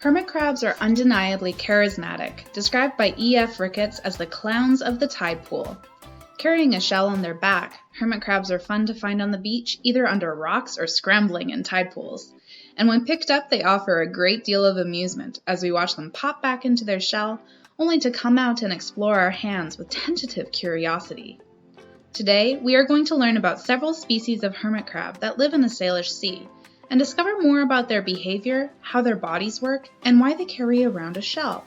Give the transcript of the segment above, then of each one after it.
Hermit crabs are undeniably charismatic, described by E.F. Ricketts as the clowns of the tide pool. Carrying a shell on their back, hermit crabs are fun to find on the beach, either under rocks or scrambling in tide pools. And when picked up, they offer a great deal of amusement as we watch them pop back into their shell, only to come out and explore our hands with tentative curiosity. Today, we are going to learn about several species of hermit crab that live in the Salish Sea, and discover more about their behavior, how their bodies work, and why they carry around a shell.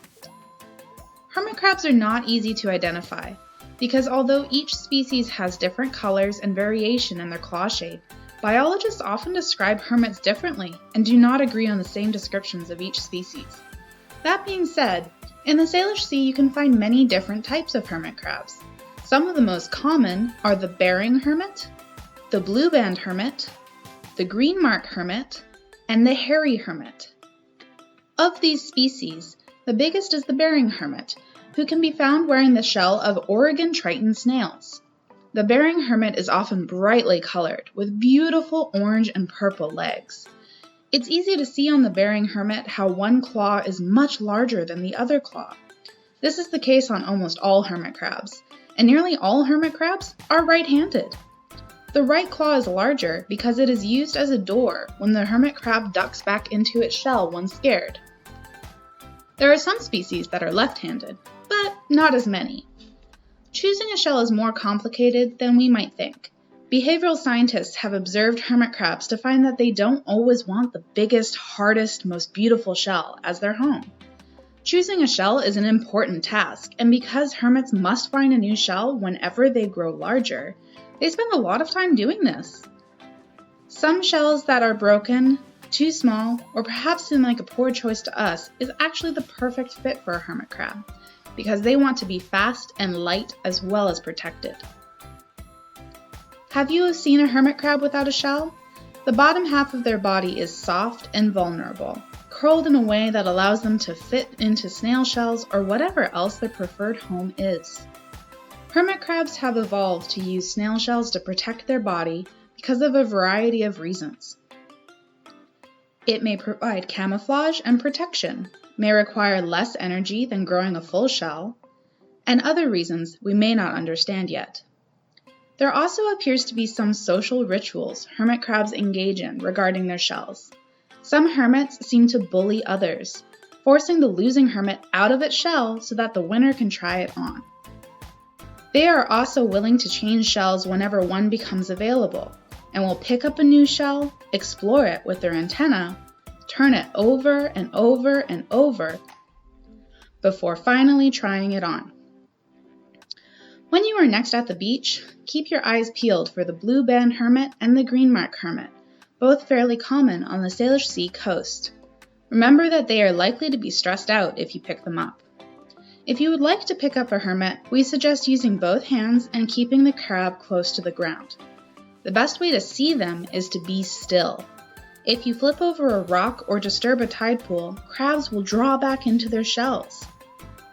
Hermit crabs are not easy to identify, because although each species has different colors and variation in their claw shape, biologists often describe hermits differently and do not agree on the same descriptions of each species. That being said, in the Salish Sea you can find many different types of hermit crabs. Some of the most common are the Bering hermit, the Blueband hermit, the green mark hermit, and the hairy hermit. Of these species, the biggest is the Bering hermit, who can be found wearing the shell of Oregon Triton snails. The Bering hermit is often brightly colored, with beautiful orange and purple legs. It's easy to see on the Bering hermit how one claw is much larger than the other claw. This is the case on almost all hermit crabs, and nearly all hermit crabs are right-handed. The right claw is larger because it is used as a door when the hermit crab ducks back into its shell when scared. There are some species that are left-handed, but not as many. Choosing a shell is more complicated than we might think. Behavioral scientists have observed hermit crabs to find that they don't always want the biggest, hardest, most beautiful shell as their home. Choosing a shell is an important task, and because hermits must find a new shell whenever they grow larger, they spend a lot of time doing this. Some shells that are broken, too small, or perhaps seem like a poor choice to us is actually the perfect fit for a hermit crab, because they want to be fast and light as well as protected. Have you seen a hermit crab without a shell? The bottom half of their body is soft and vulnerable, curled in a way that allows them to fit into snail shells or whatever else their preferred home is. Hermit crabs have evolved to use snail shells to protect their body because of a variety of reasons. It may provide camouflage and protection, may require less energy than growing a full shell, and other reasons we may not understand yet. There also appears to be some social rituals hermit crabs engage in regarding their shells. Some hermits seem to bully others, forcing the losing hermit out of its shell so that the winner can try it on. They are also willing to change shells whenever one becomes available, and will pick up a new shell, explore it with their antenna, turn it over and over and over, before finally trying it on. When you are next at the beach, keep your eyes peeled for the Blueband hermit and the green mark hermit, both fairly common on the Salish Sea coast. Remember that they are likely to be stressed out if you pick them up. If you would like to pick up a hermit, we suggest using both hands and keeping the crab close to the ground. The best way to see them is to be still. If you flip over a rock or disturb a tide pool, crabs will draw back into their shells.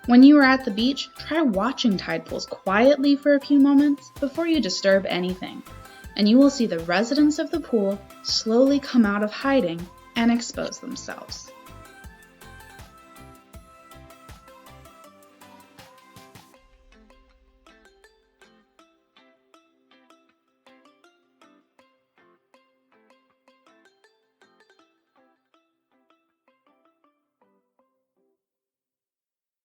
When you are at the beach, try watching tide pools quietly for a few moments before you disturb anything, and you will see the residents of the pool slowly come out of hiding and expose themselves.